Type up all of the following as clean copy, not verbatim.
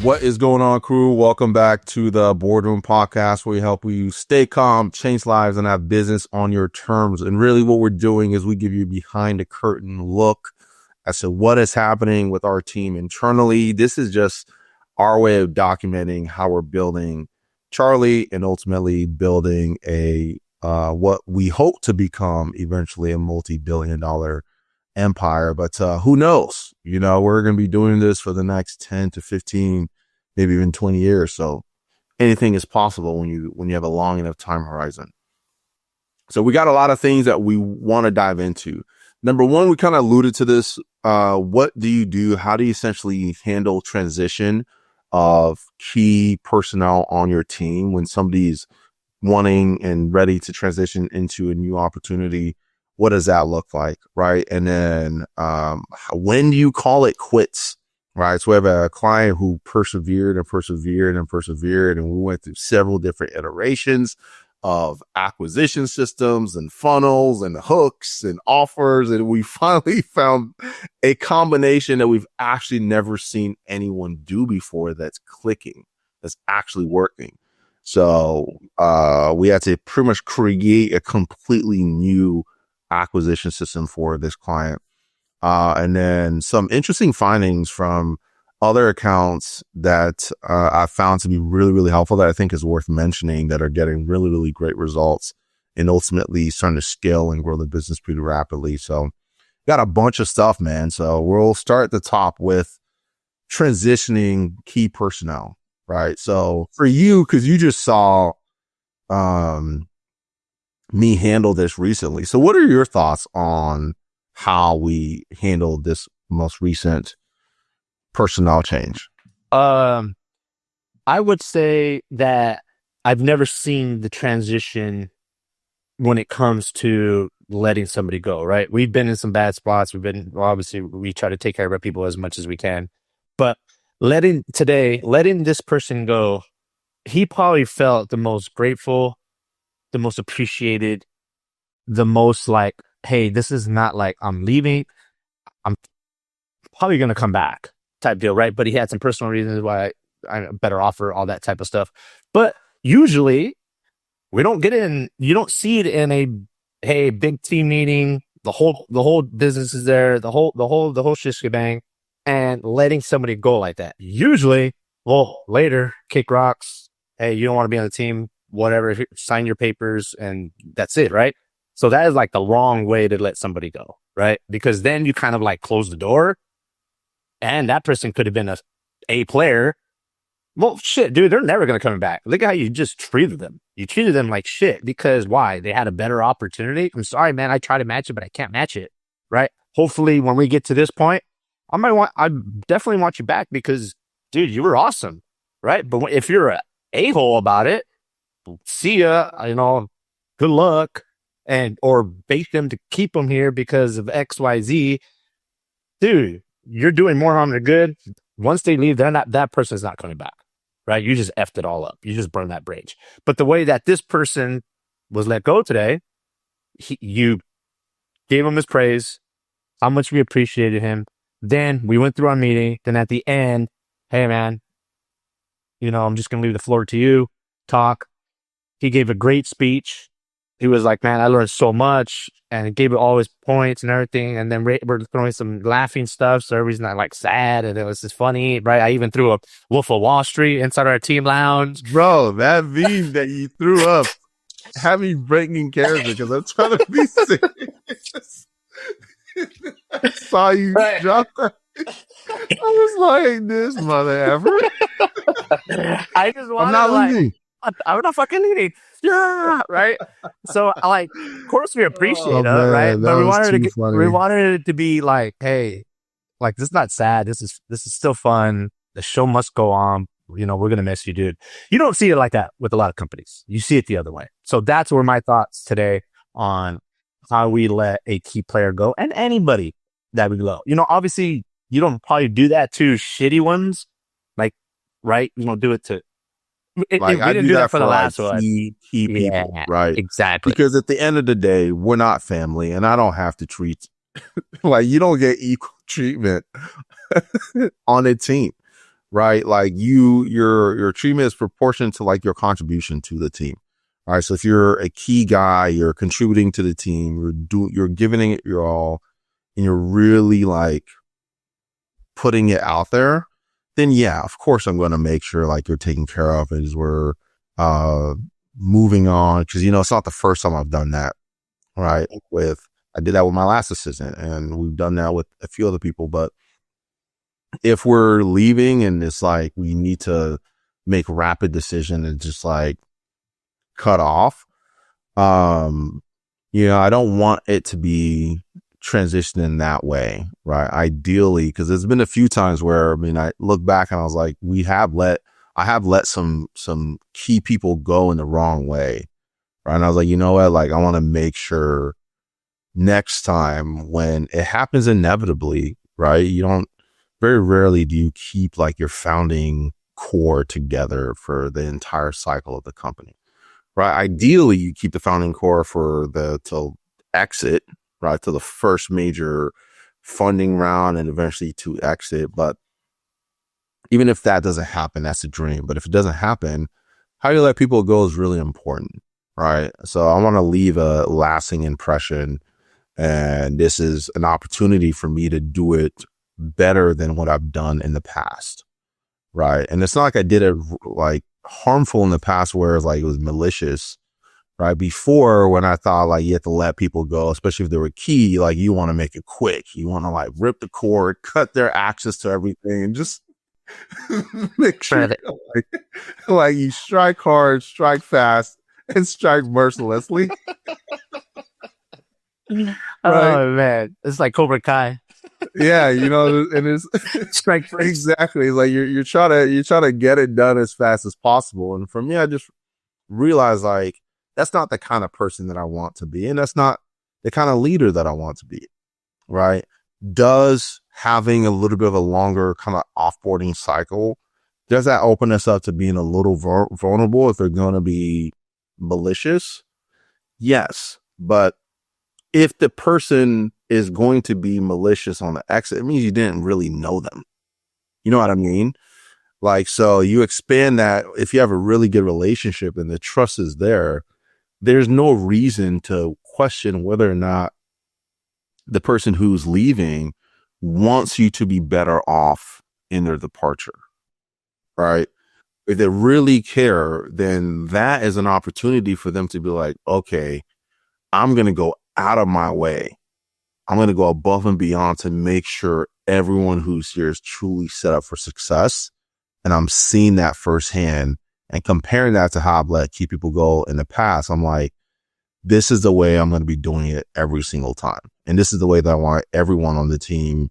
What is going on, crew? Welcome back to the Boardroom podcast, where we help you stay calm, change lives, and have business on your terms. And really what we're doing is we give you behind the curtain look as to what is happening with our team internally. This is just our way of documenting how we're building Charlie and ultimately building a what we hope to become eventually a multi-billion-dollar empire. But who knows? You know, we're going to be doing this for the next 10 to 15, maybe even 20 years. So anything is possible when you have a long enough time horizon. So we got a lot of things that we want to dive into. Number one, we kind of alluded to this. What do you do? How do you essentially handle transition of key personnel on your team when somebody's wanting and ready to transition into a new opportunity? What does that look like, right? And then when do you call it quits, right? So we have a client who persevered, and we went through several different iterations of acquisition systems and funnels and hooks and offers, and we finally found a combination that we've actually never seen anyone do before that's clicking, that's actually working. So we had to pretty much create a completely new acquisition system for this client. And then some interesting findings from other accounts that I found to be really, really helpful that I think is worth mentioning, that are getting really, really great results and ultimately starting to scale and grow the business pretty rapidly. So got a bunch of stuff, man. So we'll start at the top with transitioning key personnel, right? So for you, because you just saw me handle this recently. So what are your thoughts on how we handled this most recent personnel change? I would say that I've never seen the transition when it comes to letting somebody go, right? We've been in some bad spots. Obviously we try to take care of our people as much as we can, but letting this person go, he probably felt the most grateful, the most appreciated, the most like, hey, this is not like I'm leaving, I'm probably going to come back type deal, right? But he had some personal reasons why I better offer, all that type of stuff. But usually you don't see it in a big team meeting, the whole business is there, the whole shish shebang, and letting somebody go like that. Usually, well, later, kick rocks, hey, you don't want to be on the team, whatever, sign your papers, and that's it, right? So that is like the wrong way to let somebody go, right? Because then you kind of like close the door, and that person could have been a player. Well, shit, dude, they're never going to come back. Look at how you just treated them. You treated them like shit because why? They had a better opportunity. I'm sorry, man. I try to match it, but I can't match it, right? Hopefully when we get to this point, I definitely want you back because, dude, you were awesome, right? But if you're a a-hole about it, see ya, good luck, or bait them to keep them here because of XYZ. Dude, you're doing more harm than good. Once they leave, that person's not coming back, right? You just effed it all up. You just burned that bridge. But the way that this person was let go today, you gave him his praise, how much we appreciated him. Then we went through our meeting. Then at the end, hey, man, I'm just going to leave the floor to you. Talk. He gave a great speech. He was like, man, I learned so much, and he gave it all his points and everything. And then we're throwing some laughing stuff, so everybody's not like sad, and it was just funny, right? I even threw a Wolf of Wall Street inside our team lounge. Bro, that meme that you threw up had me breaking character because I'm trying to be serious. I saw you drop that. I was like, this mother ever. I just wanted I'm not leaving. I'm not fucking leaving. Yeah, right. So, of course, we appreciate it, right? But we wanted it to be like, hey, like, this is not sad. This is still fun. The show must go on. We're gonna miss you, dude. You don't see it like that with a lot of companies. You see it the other way. So that's where my thoughts today on how we let a key player go, and anybody that we let. Obviously, you don't probably do that to shitty ones, like, right? You don't do it to. We didn't do that for the last one. Key people, right? Exactly. Because at the end of the day, we're not family, and I don't have to treat like you don't get equal treatment on a team. right? Like your treatment is proportionate to like your contribution to the team. All right. So if you're a key guy, you're contributing to the team, you're giving it your all, and you're really like putting it out there, then yeah, of course I'm going to make sure like you're taken care of as we're uh moving on. Cause it's not the first time I've done that, right? I did that with my last assistant, and we've done that with a few other people. But if we're leaving and it's like we need to make rapid decision and just like cut off, I don't want it to be transitioned in that way, right? Ideally, because there's been a few times where I look back and I was like, I have let some key people go in the wrong way, right? And I was like, you know what? Like, I want to make sure next time when it happens inevitably, right? Very rarely do you keep like your founding core together for the entire cycle of the company, right? Ideally, you keep the founding core till exit, right? To the first major funding round and eventually to exit. But even if that doesn't happen, that's a dream. But if it doesn't happen, how you let people go is really important, right? So I want to leave a lasting impression. And this is an opportunity for me to do it better than what I've done in the past, right? And it's not like I did it like harmful in the past where it's like it was malicious, right? Before, when I thought like you have to let people go, especially if they were key, like you want to make it quick. You want to like rip the cord, cut their access to everything, and just make sure like you strike hard, strike fast, and strike mercilessly. Right? Oh man, it's like Cobra Kai. Yeah, and it's strike first. Exactly. Like you're trying to get it done as fast as possible. And for me, I just realized like that's not the kind of person that I want to be, and that's not the kind of leader that I want to be. Right? Does having a little bit of a longer kind of offboarding cycle, does that open us up to being a little vulnerable if they're going to be malicious? Yes, but if the person is going to be malicious on the exit, it means you didn't really know them. You know what I mean? Like, so you expand that. If you have a really good relationship and the trust is there, there's no reason to question whether or not the person who's leaving wants you to be better off in their departure, right? If they really care, then that is an opportunity for them to be like, okay, I'm going to go out of my way. I'm going to go above and beyond to make sure everyone who's here is truly set up for success. And I'm seeing that firsthand and comparing that to how I've let key people go in the past. I'm like, this is the way I'm going to be doing it every single time. And this is the way that I want everyone on the team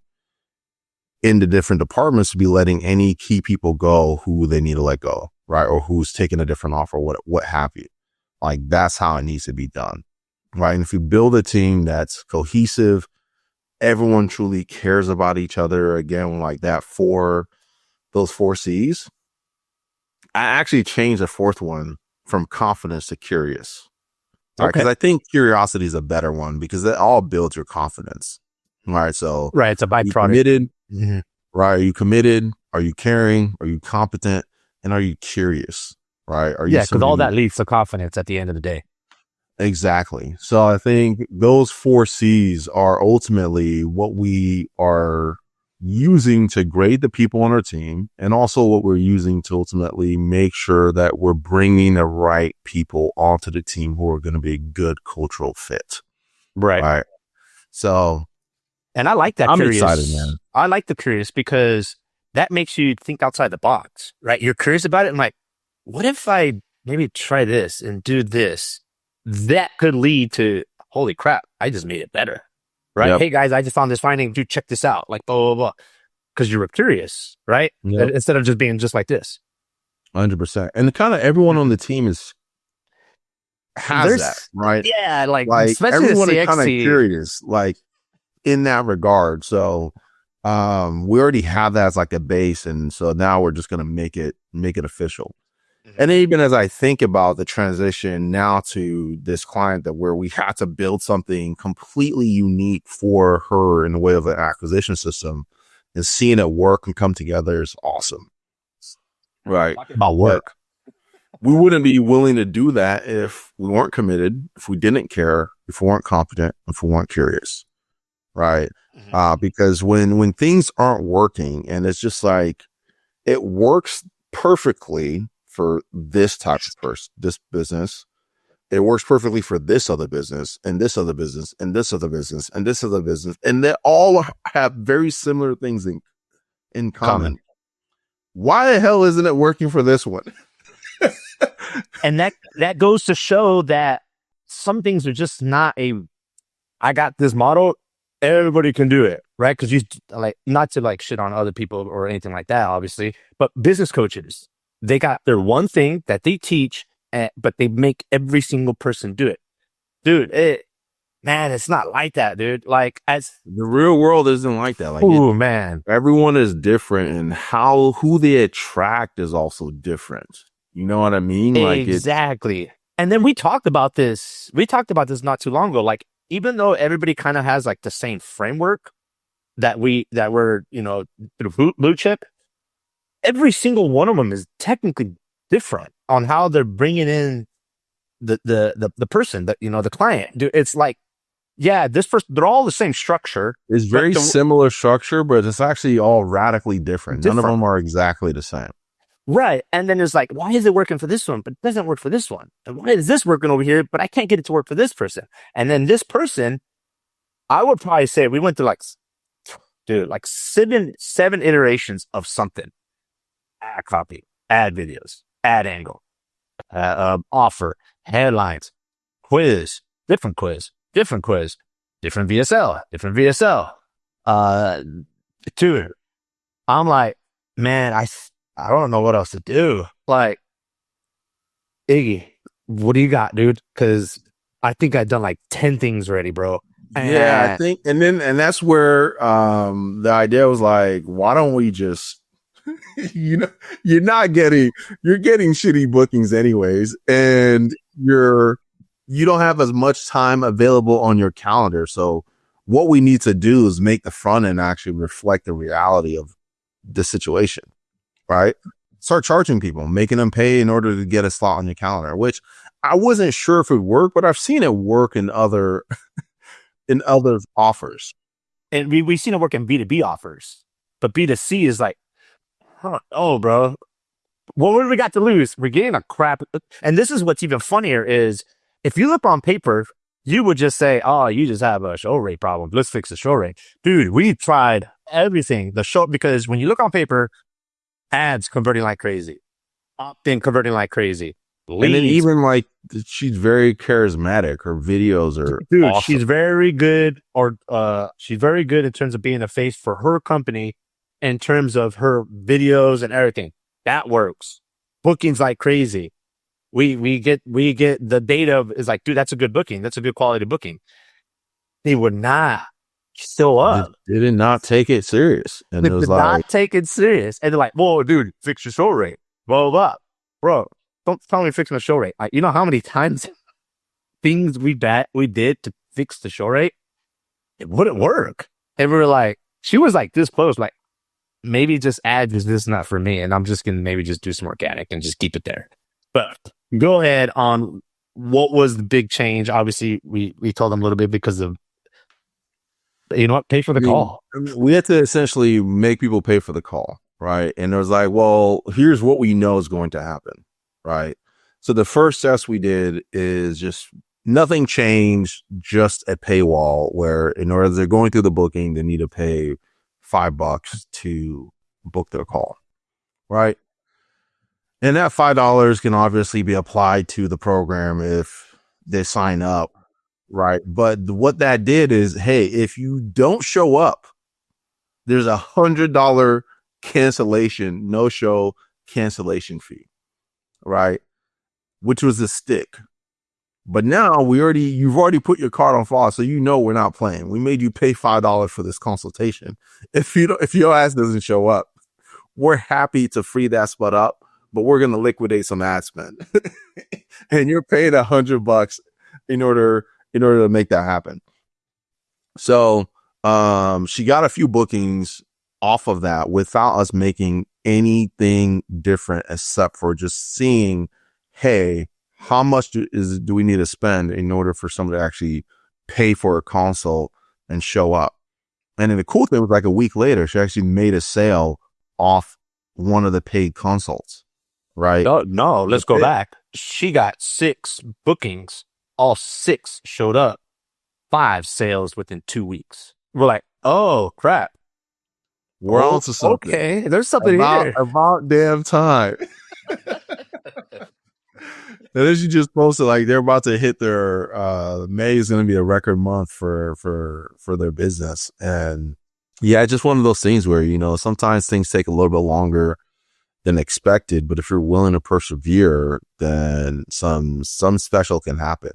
in the different departments to be letting any key people go who they need to let go, right? Or who's taking a different offer, what have you. Like, that's how it needs to be done. Right. And if you build a team that's cohesive, everyone truly cares about each other. Again, like those 4 C's. I actually changed the 4th one from confidence to curious. Right. Because I think curiosity is a better one because it all builds your confidence. Right. So, right. It's a byproduct. Are you committed? Mm-hmm. Right. Are you committed? Are you caring? Are you competent? And are you curious? Right. Are you? Yeah. Because all that leads to confidence at the end of the day. Exactly. So I think those 4 C's are ultimately what we are using to grade the people on our team, and also what we're using to ultimately make sure that we're bringing the right people onto the team who are going to be a good cultural fit. Right. So, and I like that. I'm curious. excited, man. I like the curious because that makes you think outside the box, right? You're curious about it. And like, what if I maybe try this and do this? That could lead to, holy crap, I just made it better, right? Yep. Hey guys, I just found this finding. Dude, check this out. Like, blah, blah, blah. Because you were curious, right? Yep. Instead of just being just like this. 100%. And kind of everyone on the team has that, right? Yeah, like especially everyone the is kind of curious, like in that regard. So we already have that as like a base. And so now we're just going to make it official. And even as I think about the transition now to this client where we had to build something completely unique for her in the way of an acquisition system, and seeing it work and come together is awesome. Right. Talking about But work. we wouldn't be willing to do that if we weren't committed, if we didn't care, if we weren't competent, if we weren't curious. Right. Because when things aren't working and it's just like, it works perfectly for this type of person, this business. It works perfectly for this other business and this other business and this other business and this other business. And they all have very similar things in Common. common. Why the hell isn't it working for this one? And that goes to show that some things are just not I got this model, everybody can do it, right? Because you like, not to like shit on other people or anything like that, obviously, but business coaches, they got their one thing that they teach, but they make every single person do it. Dude, man, it's not like that, dude. Like, The real world isn't like that. Like, man, everyone is different, and who they attract is also different. You know what I mean? Like, exactly. And then we talked about this. We talked about this not too long ago. Like, even though everybody kind of has like the same framework that we're, through blue chip, every single one of them is technically different on how they're bringing in the person, that, the client. Dude, it's like, yeah, this person, they're all the same structure. it's very similar structure, but it's actually all radically different. None of them are exactly the same. Right. And then it's like, why is it working for this one, but it doesn't work for this one? And why is this working over here, but I can't get it to work for this person? And then this person, I would probably say we went through like seven iterations of something. Ad copy, ad videos, ad angle, offer, headlines, quiz, different quiz, different quiz, different VSL, tutor. I'm like, man, I don't know what else to do. Like, Iggy, what do you got, dude? Because I think I've done like 10 things already, bro. Yeah, I think, and that's where the idea was like, why don't we just, you're getting shitty bookings anyways, and you don't have as much time available on your calendar. So what we need to do is make the front end actually reflect the reality of the situation, right? Start charging people, making them pay in order to get a slot on your calendar, which I wasn't sure if it would work, but I've seen it work in other offers. And we've seen it work in B2B offers, but B2C is like, oh, bro, what do we got to lose? We're getting a crap. And this is what's even funnier is if you look on paper, you would just say, oh, you just have a show rate problem. Let's fix the show rate. Dude, we tried everything. Because when you look on paper, ads converting like crazy, opt-in converting like crazy. Leads. And then even like she's very charismatic. Her videos are awesome. She's very good, she's very good in terms of being a face for her company, in terms of her videos and everything. That works. Bookings like crazy. We get the data is like, dude, that's a good booking. That's a good quality booking. They would not show up. They did not take it serious. And they did not take it serious. And they're like, whoa, dude, fix your show rate. Blah, blah, bro. Don't tell me fix my show rate. You know how many times things we did to fix the show rate? It wouldn't work. And we were like, she was like this close, like, maybe just add this is not for me. And I'm just going to maybe just do some organic and just keep it there. But go ahead on what was the big change. Obviously, we told them a little bit because of, pay for the call. We had to essentially make people pay for the call, right? And it was like, well, here's what we know is going to happen. Right. So the first test we did is just nothing changed, just a paywall where in order they're going through the booking, they need to pay $5 to book their call. Right. And that $5 can obviously be applied to the program if they sign up. Right. But what that did is, hey, if you don't show up, there's $100 cancellation, no show cancellation fee. Right, which was a stick. But now you've already put your card on file, so we're not playing. We made you pay $5 for this consultation. If your ass doesn't show up, we're happy to free that spot up, but we're gonna liquidate some ad spend, and you're paying $100 in order to make that happen. So she got a few bookings off of that without us making anything different except for just seeing, hey, how much do we need to spend in order for someone to actually pay for a console and show up? And then the cool thing was like a week later, she actually made a sale off one of the paid consults, right? No, let's go back. She got 6 bookings. All 6 showed up. 5 sales within 2 weeks. We're like, oh crap. We're on to something. Okay, there's something here. About damn time. And then she just posted like they're about to hit their May is going to be a record month for their business. And yeah, it's just one of those things where, you know, sometimes things take a little bit longer than expected, but if you're willing to persevere, then some special can happen.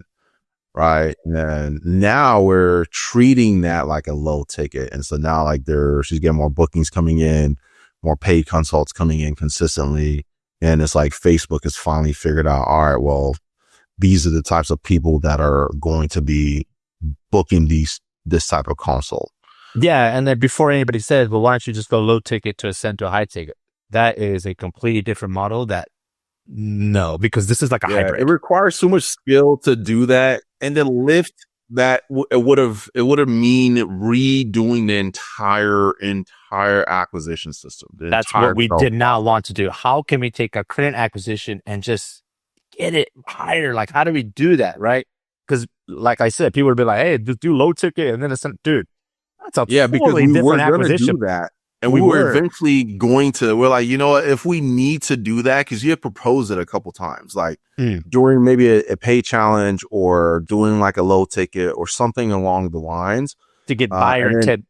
Right. And now we're treating that like a low ticket. And so now like she's getting more bookings coming in, more paid consults coming in consistently. And it's like Facebook has finally figured out, all right, well, these are the types of people that are going to be booking this type of consult. Yeah. And then before anybody says, well, why don't you just go low ticket to ascend to a high ticket? That is a completely different model no, because this is like a hybrid. It requires so much skill to do that. And then lift that it would have mean redoing the entire acquisition system. That's what we did not want to do. How can we take a current acquisition and just get it higher? Like, how do we do that? Right. Because like I said, people would be like, hey, just do low ticket. And then it's dude, that's a because we were going to do that. And we were eventually we're like, you know what, if we need to do that, because you have proposed it a couple times, like during maybe a pay challenge or doing like a low ticket or something along the lines. To get buyer intent.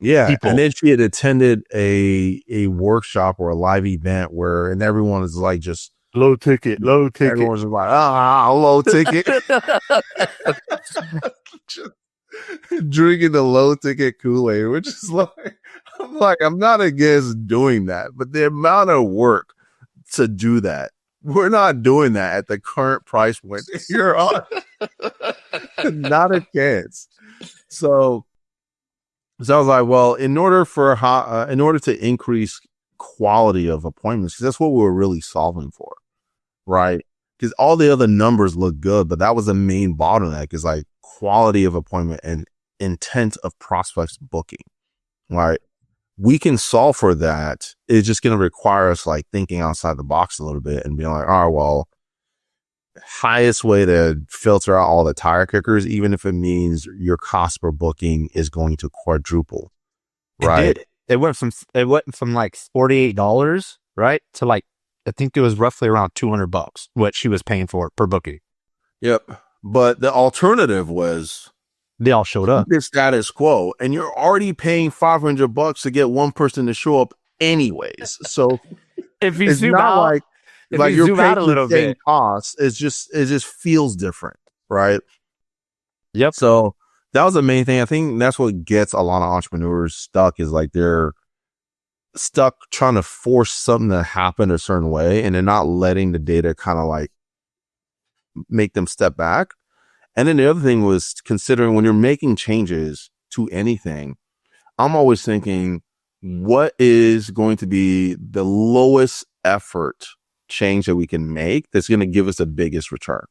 Yeah. People. And then she had attended a workshop or a live event and everyone is like just low ticket. Everyone's like, low ticket. Drinking the low ticket Kool-Aid, which is like, I'm not against doing that, but the amount of work to do that, we're not doing that at the current price point you're on. Not a chance. So I was like, well, in order to increase quality of appointments, because that's what we were really solving for, right? Because all the other numbers look good, but that was the main bottleneck, is like quality of appointment and intent of prospects booking, right? We can solve for that. It's just going to require us like thinking outside the box a little bit and being like, all right, well, highest way to filter out all the tire kickers, even if it means your cost per booking is going to quadruple, right? It went from like $48, right, to like, I think it was roughly around $200 what she was paying for per booking. Yep. But the alternative was they all showed up. The status quo, and you're already paying $500 to get one person to show up anyways. So if you zoom out, like you're paying a little bit costs, it just feels different, right? Yep. So that was the main thing. I think that's what gets a lot of entrepreneurs stuck, is like they're stuck trying to force something to happen a certain way, and they're not letting the data kind of like make them step back. And then the other thing was considering when you're making changes to anything, I'm always thinking, what is going to be the lowest effort change that we can make that's going to give us the biggest return,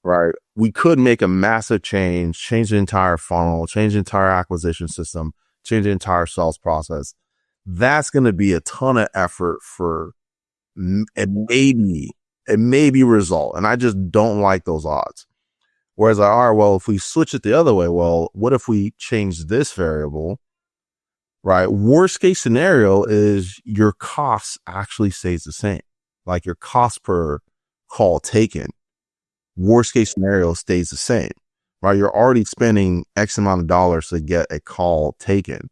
right? We could make a massive change the entire funnel, change the entire acquisition system, change the entire sales process. That's going to be a ton of effort for a maybe result. And I just don't like those odds. Whereas all right, well, if we switch it the other way, well, what if we change this variable, right? Worst case scenario is your cost actually stays the same. Like your cost per call taken, worst case scenario stays the same, right? You're already spending X amount of dollars to get a call taken.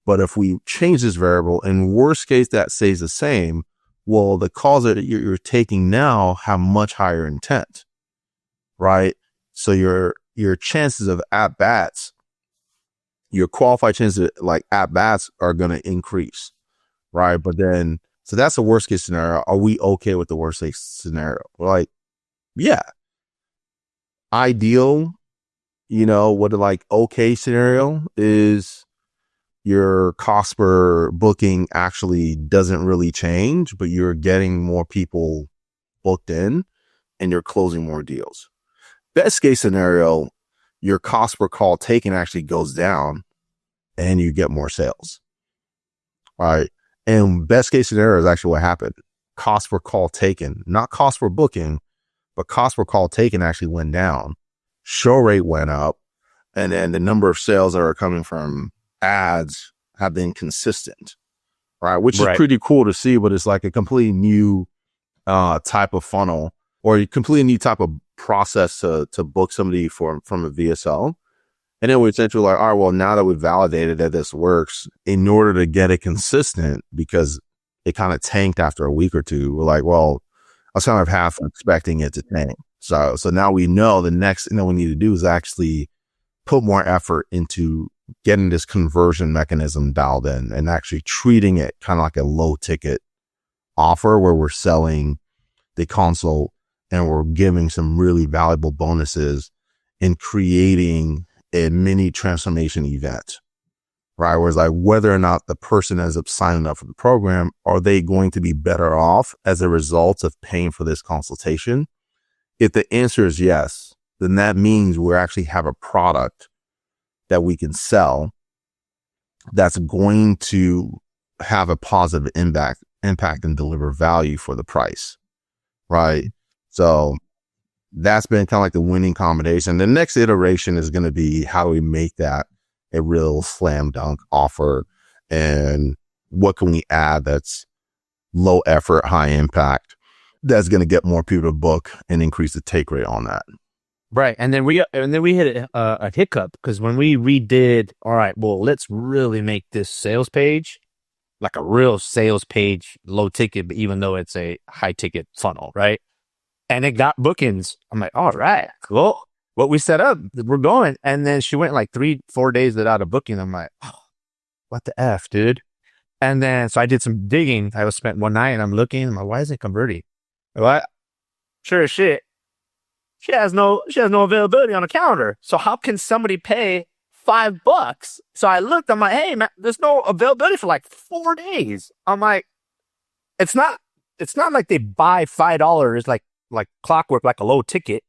But if we change this variable, in worst case that stays the same, well, the calls that you're taking now have much higher intent, right? So your chances of at-bats, your qualified chances of like at-bats are going to increase, right? But then, so that's the worst case scenario. Are we okay with the worst case scenario? We're like, yeah. Ideal, what the like okay scenario is, your cost per booking actually doesn't really change, but you're getting more people booked in and you're closing more deals. Best case scenario, your cost per call taken actually goes down and you get more sales. All right. And best case scenario is actually what happened. Cost per call taken, not cost per booking, but cost per call taken actually went down. Show rate went up. And then the number of sales that are coming from ads have been consistent. Right. Which is pretty cool to see, but it's like a completely new type of funnel or a completely new type of process to book somebody from a VSL. And then we're essentially like, all right, well, now that we've validated that this works, in order to get it consistent, because it kind of tanked after a week or two, we're like, well, I was kind of half expecting it to tank. So now we know the next thing that we need to do is actually put more effort into getting this conversion mechanism dialed in and actually treating it kind of like a low ticket offer where we're selling the consult and we're giving some really valuable bonuses in creating a mini transformation event, right? Where it's like whether or not the person ends up signing up for the program, are they going to be better off as a result of paying for this consultation? If the answer is yes, then that means we actually have a product that we can sell that's going to have a positive impact and deliver value for the price, right? So that's been kind of like the winning combination. The next iteration is going to be how do we make that a real slam dunk offer, and what can we add that's low effort, high impact, that's going to get more people to book and increase the take rate on that. Right. And then we hit a hiccup because when we redid, all right, well, let's really make this sales page like a real sales page, low ticket, but even though it's a high ticket funnel, right? And it got bookings. I'm like, all right, cool. What we set up, we're going. And then she went like 3-4 days without a booking. I'm like, oh, what the F, dude? And then, so I did some digging. I was spent one night and I'm looking. I'm like, why isn't it converting? What? Sure as shit. She has no availability on the calendar. So how can somebody pay $5? So I looked, I'm like, hey man, there's no availability for like 4 days. I'm like, it's not like they buy $5 like clockwork, like a low ticket.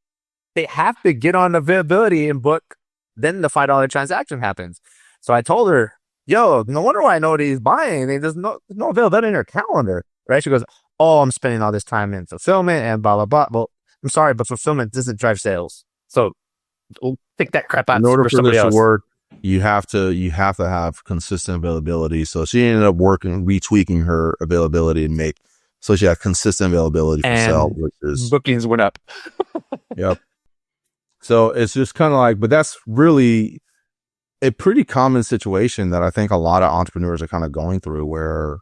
They have to get on availability and book. Then the $5 transaction happens. So I told her, yo, no wonder why nobody's buying. There's no availability in her calendar, right? She goes, oh, I'm spending all this time in fulfillment and blah, blah, blah. Well, I'm sorry, but fulfillment doesn't drive sales. So we'll take that crap out. In order for for this else. to work, you have to have consistent availability. So she ended up retweaking her availability and so she had consistent availability for sale, which is bookings went up. Yep. So it's just kind of like, but that's really a pretty common situation that I think a lot of entrepreneurs are kind of going through, where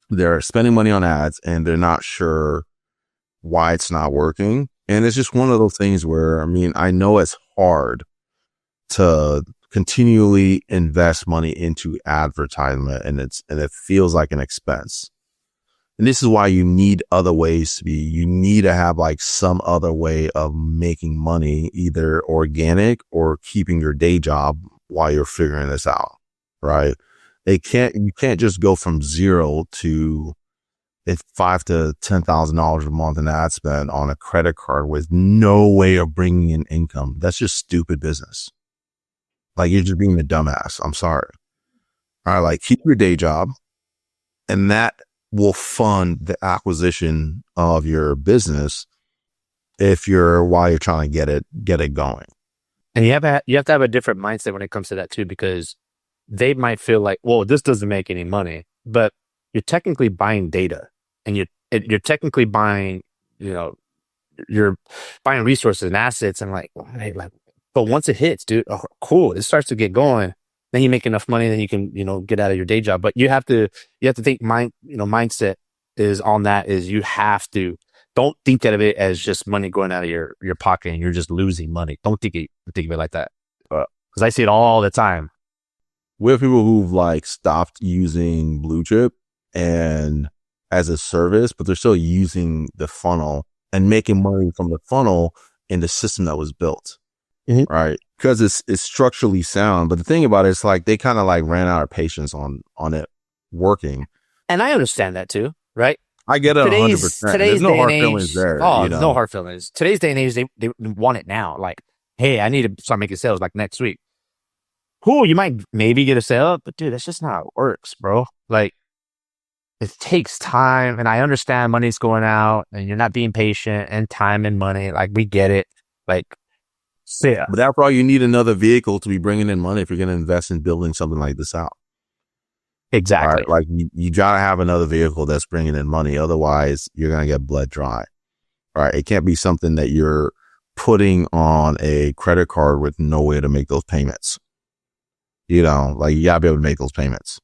they're spending money on ads and they're not sure why it's not working. And it's just one of those things where, I mean, I know it's hard to continually invest money into advertisement, and it feels like an expense. And this is why you need other ways you need to have like some other way of making money, either organic or keeping your day job while you're figuring this out, right? You can't just go from zero to $5,000 to $10,000 a month in ad spend on a credit card with no way of bringing in income. That's just stupid business. Like, you're just being a dumbass. I'm sorry. All right, like, keep your day job, and that will fund the acquisition of your business while you're trying to get it going. And you have to have a different mindset when it comes to that too, because they might feel like, well, this doesn't make any money, but you're technically buying data, and you're technically buying, you're buying resources and assets, and but once it hits, dude, oh, cool, it starts to get going. Then you make enough money, then you can, get out of your day job. But you have to think mindset is on that is don't think of it as just money going out of your pocket and you're just losing money. Don't think of it like that. Because I see it all the time. We have people who've stopped using Blue Chip and as a service, but they're still using the funnel and making money from the funnel in the system that was built. right? Because it's structurally sound. But the thing about it is like they kind of like ran out of patience on it working. And I understand that too, right? I get it 100%. There's Today's no day and hard feelings age. there, Oh, you no know. hard feelings. Today's day and age, they want it now. Like, hey, I need to start making sales like next week. Cool, you might maybe get a sale, but dude, that's just not how it works, bro. Like, it takes time, and I understand money's going out, and you're not being patient, and time and money. Like, we get it. Like, so yeah, But after all, you need another vehicle to be bringing in money if you're going to invest in building something like this out. exactly. Right? Like you got to have another vehicle that's bringing in money. Otherwise, you're going to get bled dry. Right? It can't be something that you're putting on a credit card with no way to make those payments. You know, like you got to be able to make those payments.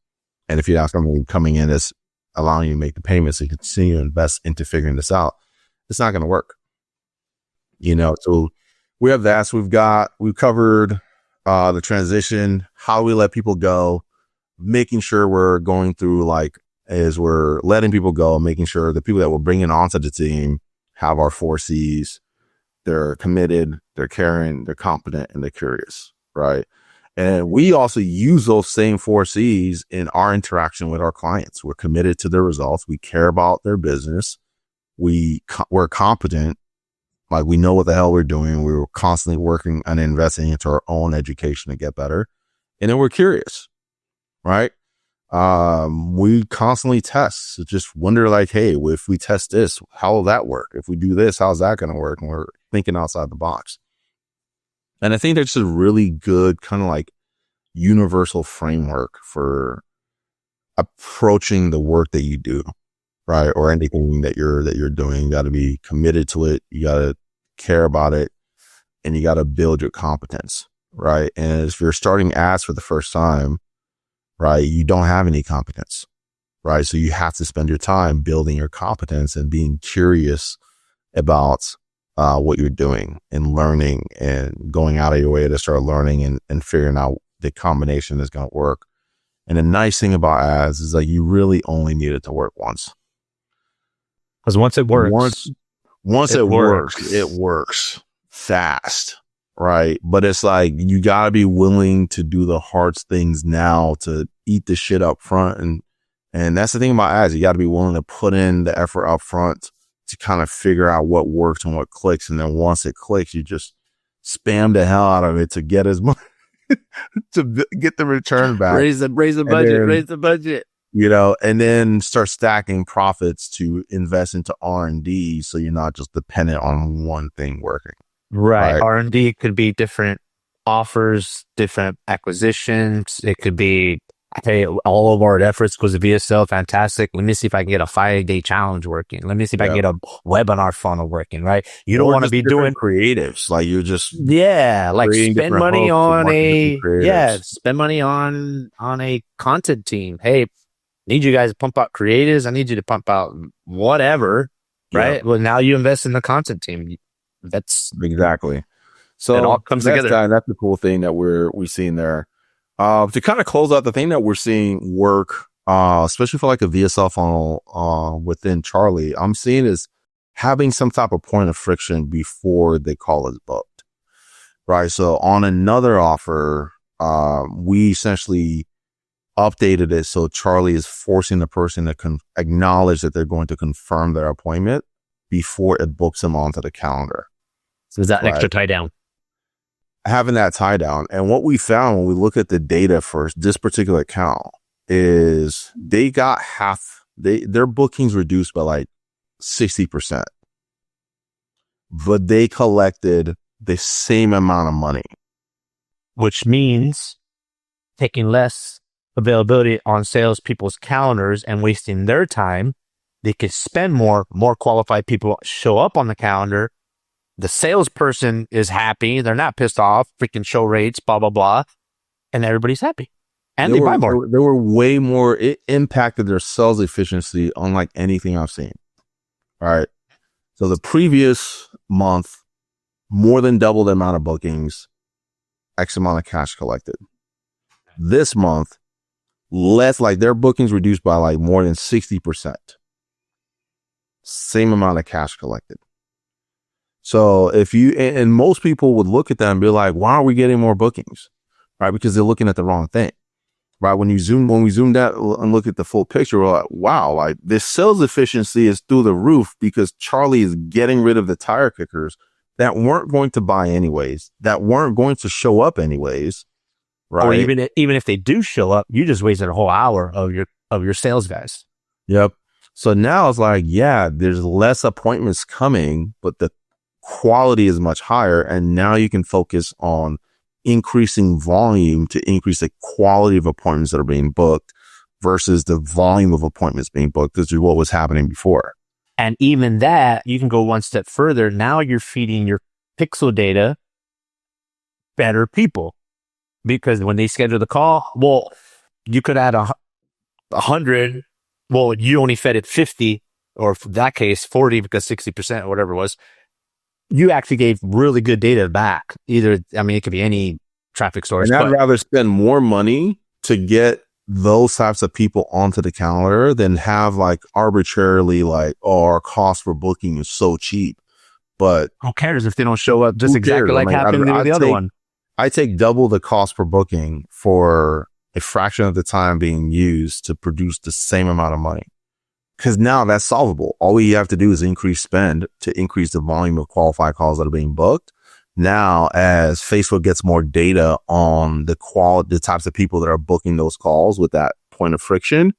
And if you have somebody coming in that's allowing you to make the payments and continue to invest into figuring this out, it's not going to work. You know, so we have that. So we've covered the transition, how we let people go, making sure we're going through like as we're letting people go, making sure the people that we're bringing onto the team have our 4Cs. They're committed, they're caring, they're competent, and they're curious, right? And we also use those same 4Cs in our interaction with our clients. We're committed to their results. We care about their business. We're competent. Like we know what the hell we're doing. We were constantly working and investing into our own education to get better. And then we're curious, right? We constantly test. So just wonder like, hey, if we test this, how will that work? If we do this, how's that going to work? And we're thinking outside the box. And I think that's just a really good kind of like universal framework for approaching the work that you do, right? Or anything that you're doing. You got to be committed to it. You got to care about it, and you got to build your competence, right? And if you're starting ads for the first time, right, you don't have any competence, right? So you have to spend your time building your competence and being curious about what you're doing and learning and going out of your way to start learning and figuring out the combination that's going to work. And the nice thing about ads is like you really only need it to work once. Because once it works, once it works, it works fast, right? But it's like you got to be willing to do the hard things now to eat the shit up front. And that's the thing about ads. You got to be willing to put in the effort up front to kind of figure out what works and what clicks. And then once it clicks, you just spam the hell out of it to get as much, to get the return back. Raise the budget. You know, and then start stacking profits to invest into R&D. So you're not just dependent on one thing working. Right. R&D could be different offers, different acquisitions. It could be, hey, all of our efforts goes to VSL. Fantastic. Let me see if I can get a 5-day challenge working. Let me see if I can get a webinar funnel working, right? You don't want to be doing creatives. Like you're just, like spend money on spend money on a content team. Hey, need you guys to pump out creatives. I need you to pump out whatever, right? Yep. Well, now you invest in the content team. That's exactly. So it all comes together. That's the cool thing that we're seeing there. To kind of close out the thing that we're seeing work, especially for like a VSL funnel, within Charlie, I'm seeing is having some type of point of friction before the call is booked, right? So on another offer, we essentially updated it. So Charlie is forcing the person to acknowledge that they're going to confirm their appointment before it books them onto the calendar. So is that an extra tie down? Having that tie down. And what we found when we look at the data for this particular account is they got their bookings reduced by like 60%, but they collected the same amount of money, which means taking less availability on salespeople's calendars and wasting their time. They could spend more qualified people show up on the calendar. The salesperson is happy. They're not pissed off. Freaking show rates, blah, blah, blah. And everybody's happy. And they buy more. They were way more. It impacted their sales efficiency unlike anything I've seen. All right. So the previous month, more than double the amount of bookings, X amount of cash collected. This month, less, like their bookings reduced by like more than 60%. Same amount of cash collected. So if you, and most people would look at that and be like, why are we getting more bookings? Right? Because they're looking at the wrong thing. Right? When we zoomed out and look at the full picture, we're like, wow, like this sales efficiency is through the roof because Charlie is getting rid of the tire kickers that weren't going to buy anyways, that weren't going to show up anyways. Right. Or even if they do show up, you just wasted a whole hour of your sales guys. Yep. So now it's like, yeah, there's less appointments coming, but the quality is much higher. And now you can focus on increasing volume to increase the quality of appointments that are being booked versus the volume of appointments being booked. This is what was happening before. And even that, you can go one step further. Now you're feeding your pixel data better people, because when they schedule the call, well, you could add 100. Well, you only fed it 50, or in that case, 40, because 60% or whatever it was. You actually gave really good data back. Either, I mean, it could be any traffic source. And I'd rather spend more money to get those types of people onto the calendar than have like arbitrarily like, oh, our cost for booking is so cheap. But who cares if they don't show up? Just exactly like happened with the other one. I take double the cost per booking for a fraction of the time being used to produce the same amount of money. Because now that's solvable. All we have to do is increase spend to increase the volume of qualified calls that are being booked. Now, as Facebook gets more data on the types of people that are booking those calls with that point of friction,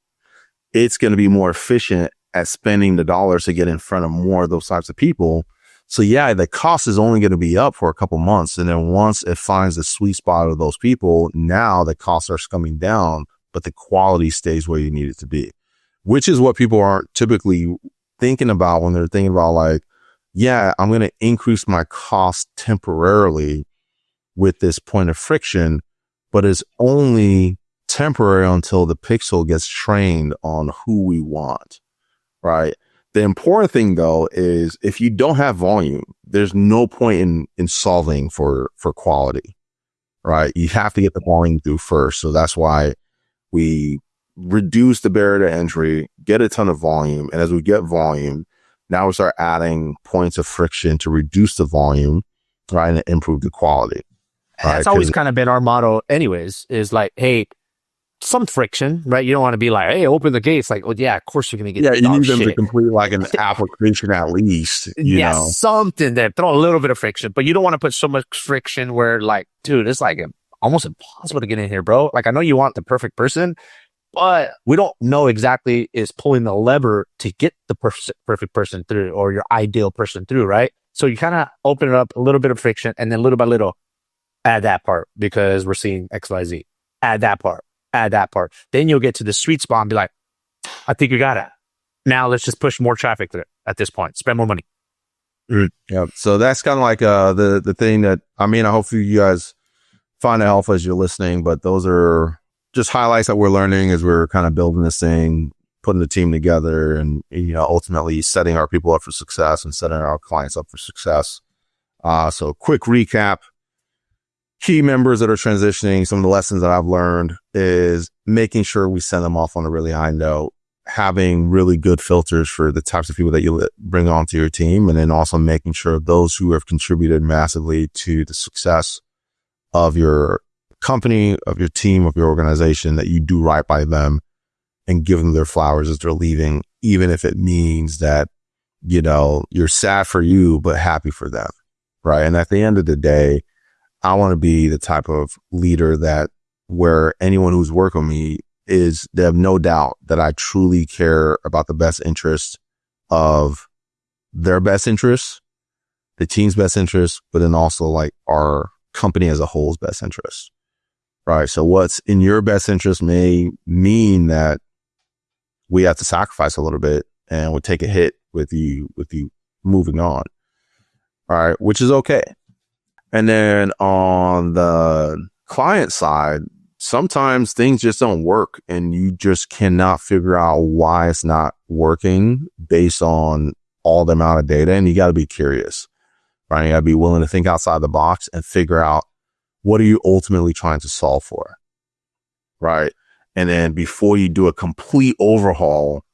it's going to be more efficient at spending the dollars to get in front of more of those types of people. So yeah, the cost is only going to be up for a couple months. And then once it finds the sweet spot of those people, now the costs are coming down, but the quality stays where you need it to be, which is what people aren't typically thinking about when they're thinking about like, yeah, I'm going to increase my cost temporarily with this point of friction, but it's only temporary until the pixel gets trained on who we want, right? The important thing though is if you don't have volume, there's no point in solving for quality, right? You have to get the volume through first. So that's why we reduce the barrier to entry, get a ton of volume. And as we get volume, now we start adding points of friction to reduce the volume, right? And improve the quality. Right? That's always kind of been our motto anyways, is like, hey, some friction, right? You don't want to be like, hey, open the gates. Like, well, yeah, of course you're going to get you need them to complete like an application at least, you know? Something that throw a little bit of friction, but you don't want to put so much friction where like, dude, it's like almost impossible to get in here, bro. Like, I know you want the perfect person, but we don't know exactly is pulling the lever to get the perfect person through or your ideal person through, right? So you kind of open it up a little bit of friction and then little by little add that part because we're seeing XYZ. Add that part. Then you'll get to the sweet spot and be like, I think you got it. Now let's just push more traffic through it at this point. Spend more money. Yeah. So that's kind of like the thing that, I mean, I hope you guys find it helpful as you're listening, but those are just highlights that we're learning as we're kind of building this thing, putting the team together and, you know, ultimately setting our people up for success and setting our clients up for success. So quick recap. Key members that are transitioning, some of the lessons that I've learned is making sure we send them off on a really high note, having really good filters for the types of people that you bring onto your team, and then also making sure those who have contributed massively to the success of your company, of your team, of your organization, that you do right by them and give them their flowers as they're leaving, even if it means that, you know, you're sad for you, but happy for them. Right. And at the end of the day, I want to be the type of leader that where anyone who's working with me is, they have no doubt that I truly care about the best interest of their best interests, the team's best interests, but then also like our company as a whole's best interests. Right. So what's in your best interest may mean that we have to sacrifice a little bit and we'll take a hit with you moving on. All right. Which is okay. And then on the client side, sometimes things just don't work and you just cannot figure out why it's not working based on all the amount of data. And you got to be curious, right? You got to be willing to think outside the box and figure out what are you ultimately trying to solve for, right? And then before you do a complete overhaul,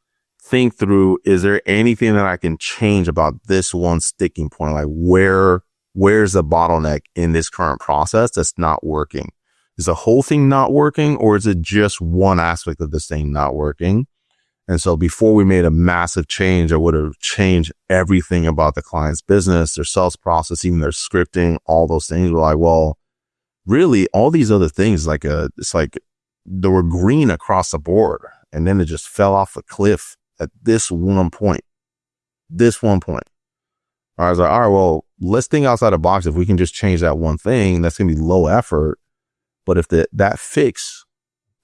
think through, is there anything that I can change about this one sticking point? Like where's the bottleneck in this current process that's not working? Is the whole thing not working, or is it just one aspect of this thing not working? And so before we made a massive change, I would have changed everything about the client's business, their sales process, even their scripting, all those things. We're like, well, really all these other things, it's like they were green across the board. And then it just fell off a cliff at this one point. I was like, all right, well, let's think outside the box. If we can just change that one thing, that's going to be low effort. But if that fix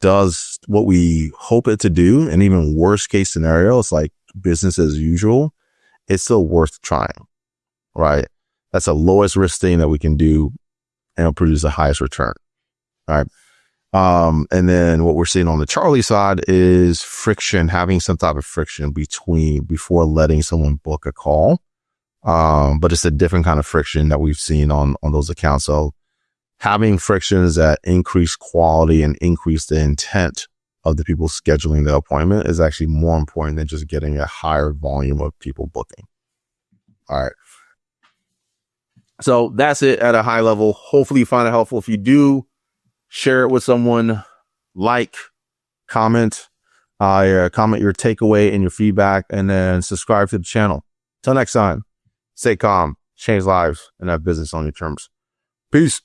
does what we hope it to do, and even worst case scenario, it's like business as usual, it's still worth trying, right? That's the lowest risk thing that we can do, and it'll produce the highest return. All right. And then what we're seeing on the Charlie side is friction, having some type of friction before letting someone book a call. But it's a different kind of friction that we've seen on those accounts. So having frictions that increase quality and increase the intent of the people scheduling the appointment is actually more important than just getting a higher volume of people booking. All right. So that's it at a high level. Hopefully you find it helpful. If you do, share it with someone, comment your takeaway and your feedback, and then subscribe to the channel. Till next time, stay calm, change lives, and have business on your terms. Peace.